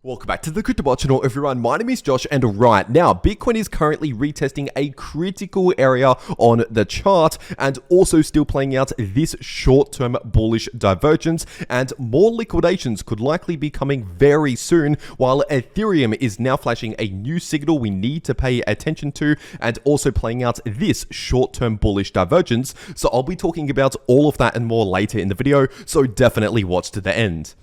Welcome back to the CryptoWorld channel, everyone. My name is Josh, and right now, Bitcoin is currently retesting a critical area on the chart and also still playing out this short-term bullish divergence, and more liquidations could likely be coming very soon, while Ethereum is now flashing a new signal we need to pay attention to and also playing out this short-term bullish divergence. So I'll be talking about all of that and more later in the video, so definitely watch to the end.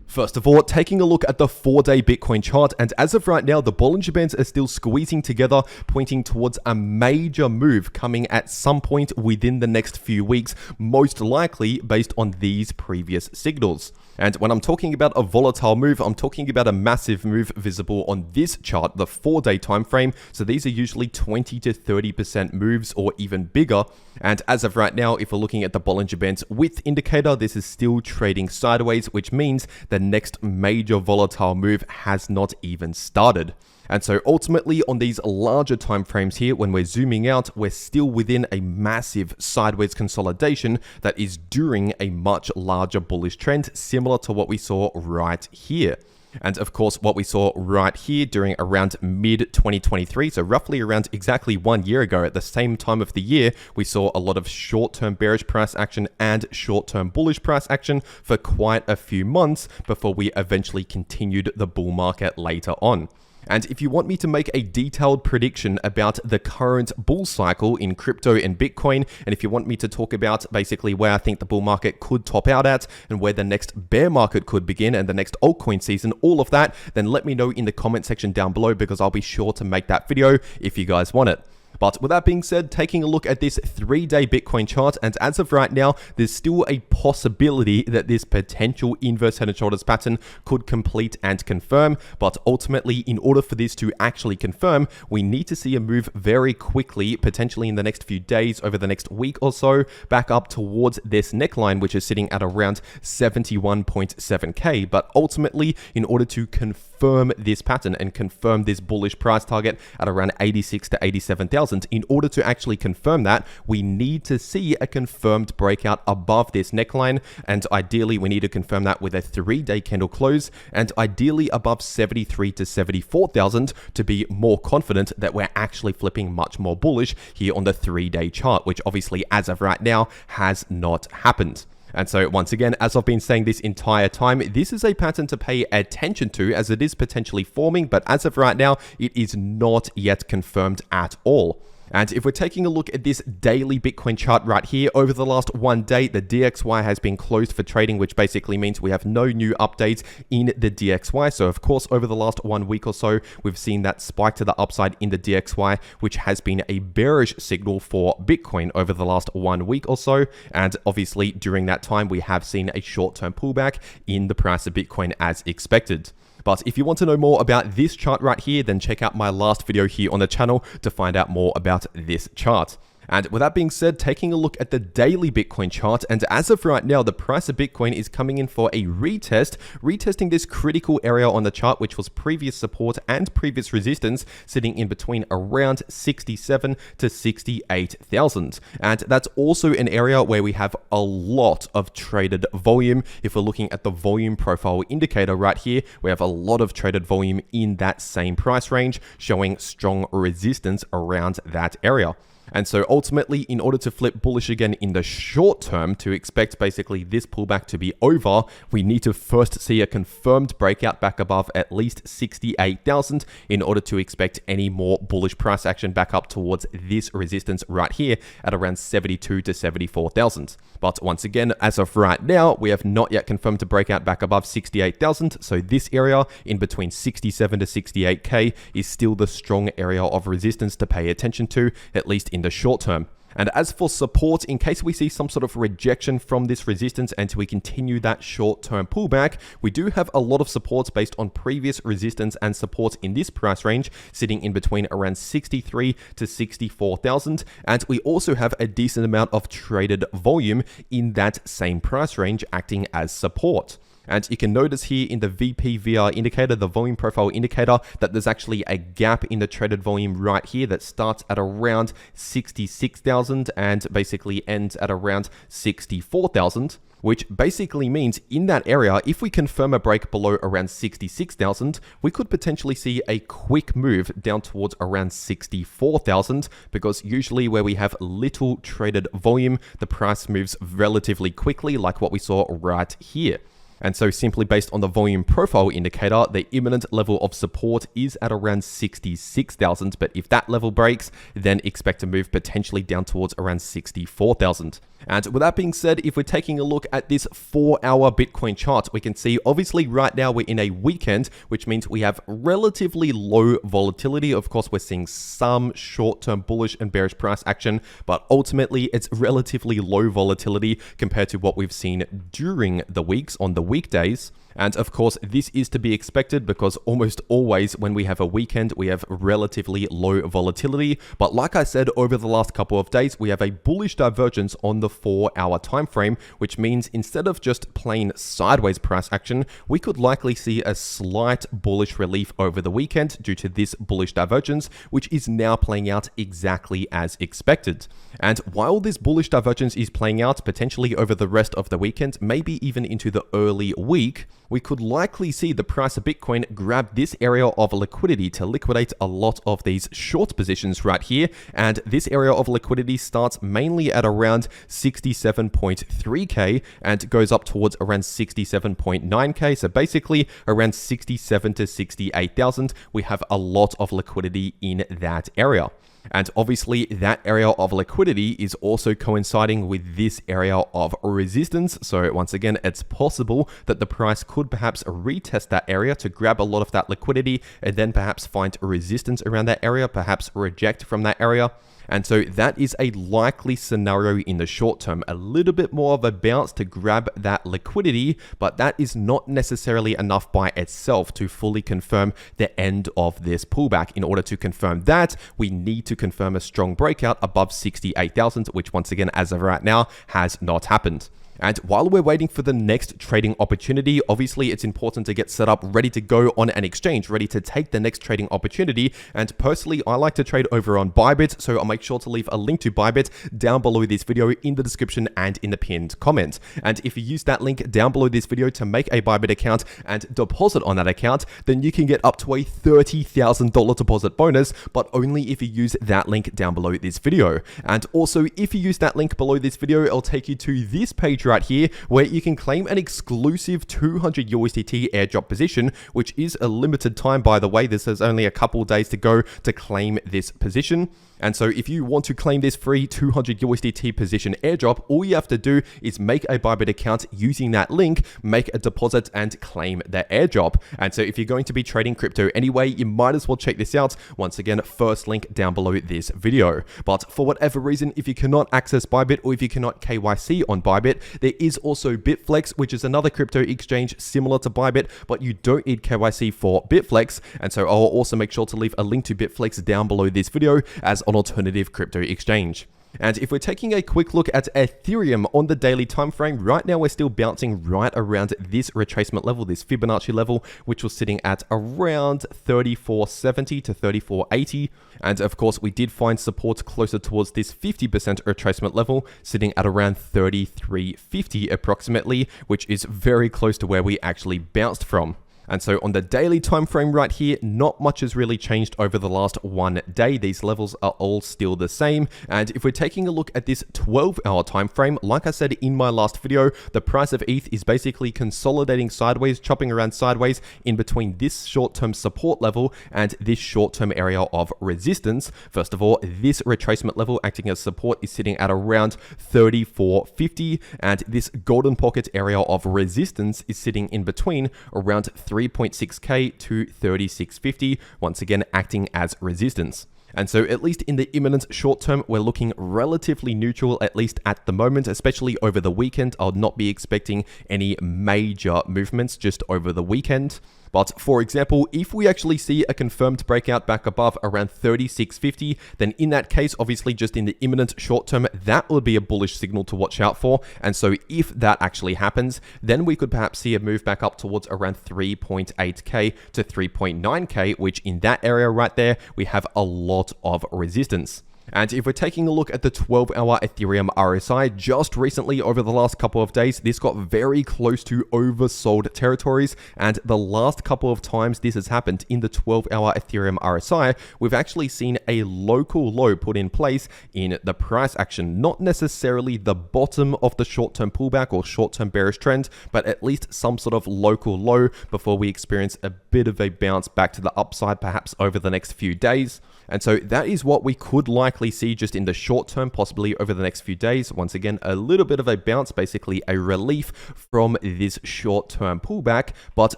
First of all, taking a look at the 4-day Bitcoin chart, and as of right now, the Bollinger Bands are still squeezing together, pointing towards a major move coming at some point within the next few weeks, most likely based on these previous signals. And when I'm talking about a volatile move, I'm talking about a massive move visible on this chart, the 4-day time frame. So these are usually 20 to 30% moves or even bigger. And as of right now, if we're looking at the Bollinger Bands width indicator, this is still trading sideways, which means the next major volatile move has not even started. And so ultimately on these larger time frames here, when we're zooming out, we're still within a massive sideways consolidation that is during a much larger bullish trend, similar to what we saw right here. And of course, what we saw right here during around mid-2023, so roughly around exactly 1 year ago at the same time of the year, we saw a lot of short-term bearish price action and short-term bullish price action for quite a few months before we eventually continued the bull market later on. And if you want me to make a detailed prediction about the current bull cycle in crypto and Bitcoin, and if you want me to talk about basically where I think the bull market could top out at and where the next bear market could begin and the next altcoin season, all of that, then let me know in the comment section down below because I'll be sure to make that video if you guys want it. But with that being said, taking a look at this 3-day Bitcoin chart, and as of right now, there's still a possibility that this potential inverse head and shoulders pattern could complete and confirm. But ultimately, in order for this to actually confirm, we need to see a move very quickly, potentially in the next few days, over the next week or so, back up towards this neckline, which is sitting at around 71.7k. But ultimately, in order to confirm this pattern and confirm this bullish price target at around 86 to 87,000, in order to actually confirm that, we need to see a confirmed breakout above this neckline, and ideally we need to confirm that with a 3-day candle close, and ideally above 73 to 74,000 to be more confident that we're actually flipping much more bullish here on the 3-day chart, which obviously as of right now has not happened. And so once again, as I've been saying this entire time, this is a pattern to pay attention to as it is potentially forming, but as of right now, it is not yet confirmed at all. And if we're taking a look at this daily Bitcoin chart right here, over the last 1 day, the DXY has been closed for trading, which basically means we have no new updates in the DXY. So of course, over the last 1 week or so, we've seen that spike to the upside in the DXY, which has been a bearish signal for Bitcoin over the last 1 week or so. And obviously during that time, we have seen a short-term pullback in the price of Bitcoin as expected. But if you want to know more about this chart right here, then check out my last video here on the channel to find out more about this chart. And with that being said, taking a look at the daily Bitcoin chart, and as of right now, the price of Bitcoin is coming in for a retesting this critical area on the chart, which was previous support and previous resistance, sitting in between around 67 to 68,000. And that's also an area where we have a lot of traded volume. If we're looking at the volume profile indicator right here, we have a lot of traded volume in that same price range, showing strong resistance around that area. And so ultimately, in order to flip bullish again in the short term, to expect basically this pullback to be over, we need to first see a confirmed breakout back above at least 68,000 in order to expect any more bullish price action back up towards this resistance right here at around 72 to 74,000. But once again, as of right now, we have not yet confirmed a breakout back above 68,000. So this area in between 67 to 68k is still the strong area of resistance to pay attention to, at least in the short term. And as for support, in case we see some sort of rejection from this resistance and we continue that short-term pullback, we do have a lot of supports based on previous resistance and support in this price range, sitting in between around 63 to 64,000. And we also have a decent amount of traded volume in that same price range acting as support. And you can notice here in the VPVR indicator, the volume profile indicator, that there's actually a gap in the traded volume right here that starts at around 66,000 and basically ends at around 64,000. which basically means in that area, if we confirm a break below around 66,000, we could potentially see a quick move down towards around 64,000, because usually where we have little traded volume, the price moves relatively quickly, like what we saw right here. And so simply based on the volume profile indicator, the imminent level of support is at around 66,000. But if that level breaks, then expect to move potentially down towards around 64,000. And with that being said, if we're taking a look at this 4-hour Bitcoin chart, we can see obviously right now we're in a weekend, which means we have relatively low volatility. Of course, we're seeing some short-term bullish and bearish price action, but ultimately it's relatively low volatility compared to what we've seen during the weeks on the weekdays. And of course, this is to be expected because almost always when we have a weekend, we have relatively low volatility. But like I said, over the last couple of days, we have a bullish divergence on the 4-hour time frame, which means instead of just plain sideways price action, we could likely see a slight bullish relief over the weekend due to this bullish divergence, which is now playing out exactly as expected. And while this bullish divergence is playing out potentially over the rest of the weekend, maybe even into the early week, we could likely see the price of Bitcoin grab this area of liquidity to liquidate a lot of these short positions right here. And this area of liquidity starts mainly at around 67.3k and goes up towards around 67.9k. So basically around 67 to 68,000, we have a lot of liquidity in that area. And obviously that area of liquidity is also coinciding with this area of resistance. So once again, it's possible that the price could perhaps retest that area to grab a lot of that liquidity and then perhaps find resistance around that area, perhaps reject from that area. And so that is a likely scenario in the short term, a little bit more of a bounce to grab that liquidity, but that is not necessarily enough by itself to fully confirm the end of this pullback. In order to confirm that, we need to confirm a strong breakout above 68,000, which once again, as of right now, has not happened. And while we're waiting for the next trading opportunity, obviously it's important to get set up, ready to go on an exchange, ready to take the next trading opportunity. And personally, I like to trade over on Bybit, so I'll make sure to leave a link to Bybit down below this video in the description and in the pinned comment. And if you use that link down below this video to make a Bybit account and deposit on that account, then you can get up to a $30,000 deposit bonus, but only if you use that link down below this video. And also, if you use that link below this video, it'll take you to this page right here where you can claim an exclusive 200 USDT airdrop position, which is a limited time, by the way. This is only a couple days to go to claim this position. And so if you want to claim this free 200 USDT position airdrop, all you have to do is make a Bybit account using that link, make a deposit and claim the airdrop. And so if you're going to be trading crypto anyway, you might as well check this out. Once again, first link down below this video. But for whatever reason, if you cannot access Bybit or if you cannot KYC on Bybit, there is also Bitflex, which is another crypto exchange similar to Bybit, but you don't need KYC for Bitflex. And so I'll also make sure to leave a link to Bitflex down below this video as an alternative crypto exchange. And if we're taking a quick look at Ethereum on the daily time frame, right now we're still bouncing right around this retracement level, this Fibonacci level, which was sitting at around 3470 to 3480. And of course, we did find support closer towards this 50% retracement level, sitting at around 3350 approximately, which is very close to where we actually bounced from. And so on the daily time frame right here, not much has really changed over the last one day. These levels are all still the same. And if we're taking a look at this 12-hour time frame, like I said in my last video, the price of ETH is basically consolidating sideways, chopping around sideways in between this short-term support level and this short-term area of resistance. First of all, this retracement level acting as support is sitting at around 3450, and this golden pocket area of resistance is sitting in between around 3.6k to 3650, once again acting as resistance. And so at least in the imminent short term, we're looking relatively neutral, at least at the moment, especially over the weekend. I'll not be expecting any major movements just over the weekend. But for example, if we actually see a confirmed breakout back above around 3650, then in that case, obviously just in the imminent short term, that would be a bullish signal to watch out for. And so if that actually happens, then we could perhaps see a move back up towards around 3.8k to 3.9k, which in that area right there, we have a lot of resistance. And if we're taking a look at the 12-hour Ethereum RSI, just recently over the last couple of days, this got very close to oversold territories. And the last couple of times this has happened in the 12-hour Ethereum RSI, we've actually seen a local low put in place in the price action. Not necessarily the bottom of the short-term pullback or short-term bearish trend, but at least some sort of local low before we experience a bit of a bounce back to the upside, perhaps over the next few days. And so that is what we could likely see just in the short term, possibly over the next few days. Once again, a little bit of a bounce, basically a relief from this short term pullback, but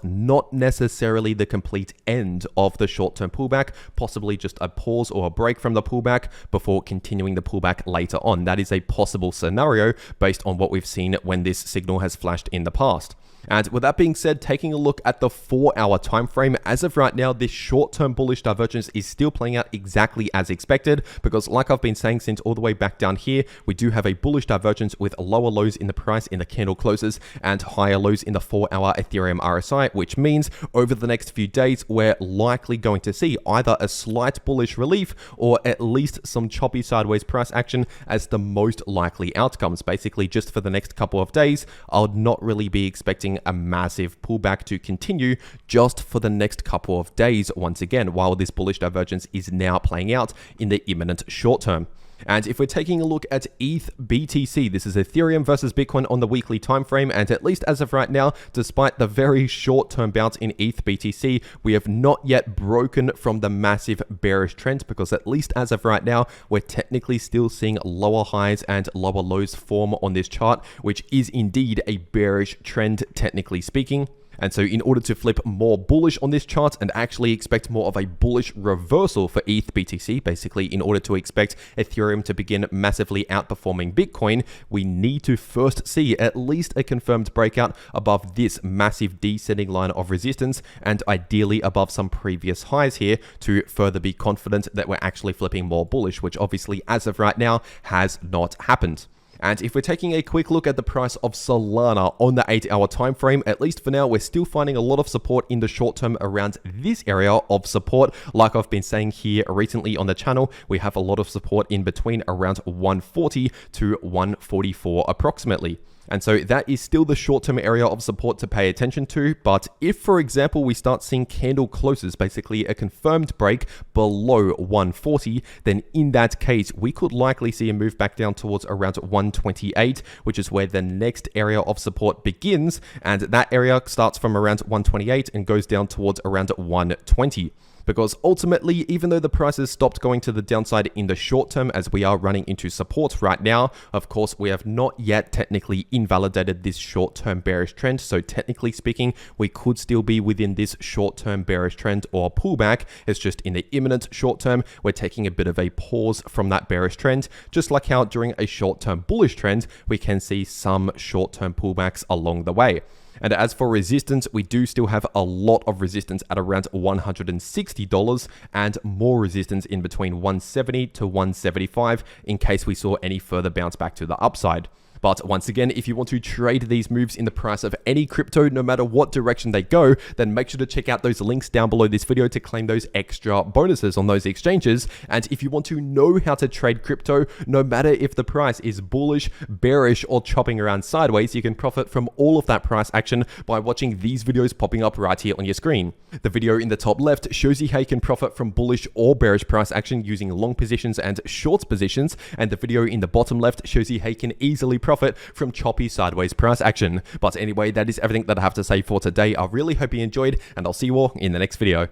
not necessarily the complete end of the short term pullback, possibly just a pause or a break from the pullback before continuing the pullback later on. That is a possible scenario based on what we've seen when this signal has flashed in the past. And with that being said, taking a look at the 4-hour time frame, as of right now, this short-term bullish divergence is still playing out exactly as expected, because like I've been saying since all the way back down here, we do have a bullish divergence with lower lows in the price in the candle closes and higher lows in the 4-hour Ethereum RSI, which means over the next few days, we're likely going to see either a slight bullish relief or at least some choppy sideways price action as the most likely outcomes. Basically, just for the next couple of days, I would not really be expecting a massive pullback to continue just for the next couple of days once again, while this bullish divergence is now playing out in the imminent short term. And if we're taking a look at ETH BTC, this is Ethereum versus Bitcoin on the weekly time frame, and at least as of right now, despite the very short-term bounce in ETH BTC, we have not yet broken from the massive bearish trend, because at least as of right now, we're technically still seeing lower highs and lower lows form on this chart, which is indeed a bearish trend, technically speaking. And so in order to flip more bullish on this chart and actually expect more of a bullish reversal for ETH BTC, basically in order to expect Ethereum to begin massively outperforming Bitcoin, we need to first see at least a confirmed breakout above this massive descending line of resistance, and ideally above some previous highs here to further be confident that we're actually flipping more bullish, which obviously as of right now has not happened. And if we're taking a quick look at the price of Solana on the 8-hour time frame, at least for now, we're still finding a lot of support in the short term around this area of support. Like I've been saying here recently on the channel, we have a lot of support in between around 140 to 144 approximately. And so that is still the short-term area of support to pay attention to. But if, for example, we start seeing candle closes, basically a confirmed break below 140, then in that case, we could likely see a move back down towards around 128, which is where the next area of support begins. And that area starts from around 128 and goes down towards around 120. Because ultimately, even though the price has stopped going to the downside in the short term as we are running into support right now, of course, we have not yet technically invalidated this short-term bearish trend. So technically speaking, we could still be within this short-term bearish trend or pullback. It's just in the imminent short term, we're taking a bit of a pause from that bearish trend, just like how during a short-term bullish trend, we can see some short-term pullbacks along the way. And as for resistance, we do still have a lot of resistance at around $160 and more resistance in between 170 to 175 in case we saw any further bounce back to the upside. But once again, if you want to trade these moves in the price of any crypto, no matter what direction they go, then make sure to check out those links down below this video to claim those extra bonuses on those exchanges. And if you want to know how to trade crypto, no matter if the price is bullish, bearish, or chopping around sideways, you can profit from all of that price action by watching these videos popping up right here on your screen. The video in the top left shows you how you can profit from bullish or bearish price action using long positions and short positions, and the video in the bottom left shows you how you can easily profit from choppy sideways price action. But anyway, that is everything that I have to say for today. I really hope you enjoyed, and I'll see you all in the next video.